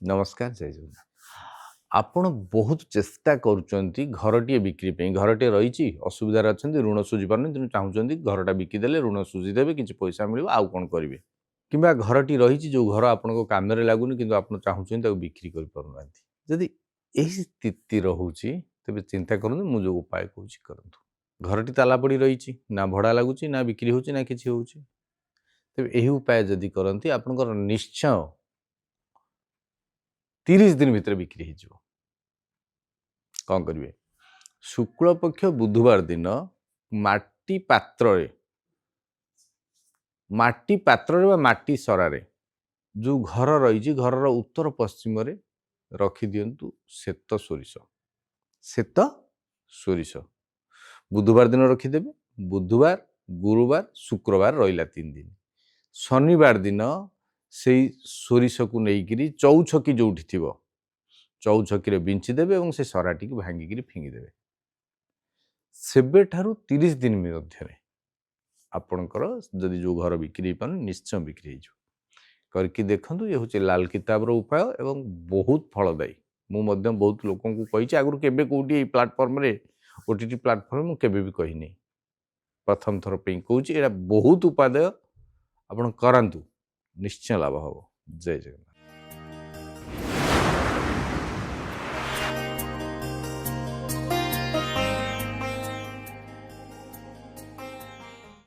नमस्कार जय जगन्नाथ आपण बहुत चेष्टा करुँच घरटे बिक्री घरटे रही असुविधार अच्छा ऋण सुझी पार तेणु चाहूँगी घरटा बिकिदेले ऋण सुझीदेवे कि पैसा मिले आउ कौन करेंगे कि घरटी रही जो घर आपण कम लगुनि कि आप चाहूँ बिक्री कर जदि यही स्थिति रोचे तेज चिंता करूँ मुझे उपाय कौन करूँ घरटी ताला पड़ी रही ना भड़ा लगुच ना बिक्री हो कि तेज यही उपाय जदि करती आपंकर निश्चय 30 दिन भितर बिक्री हो कौन करेंगे शुक्ल पक्ष बुधवार दिन माटी पात्र माटी सरारे जो घर रही घर उत्तर पश्चिम रखी दिंतु श्वेत सोरिष बुधवार दिन रखिदेवे बुधवार गुरुवार शुक्रवार रहा 3 दिन शनिवार दिन से सोरिष को लेकिन चौछकी जो थी चौछकी बिंचिदेवे और से सराटी को भांगिकी फिंगिदेवे सेबेठारु 30 दिन मध्य आपणकर जदि जो घर बिक्री पान निश्चय बिक्री करके देखु ये हूँ लाल किताबर उपाय एवं बहुत फलदायी मुझे बहुत लोक कही आगुरी केवे कौटी प्लाटफर्म ओटीटी प्लाटफर्म मुझे भी कहनी प्रथम थर पे कहूँ यहाँ बहुत उपादेय आप करातु निश्चय लाभ हम जय जगन्नाथ।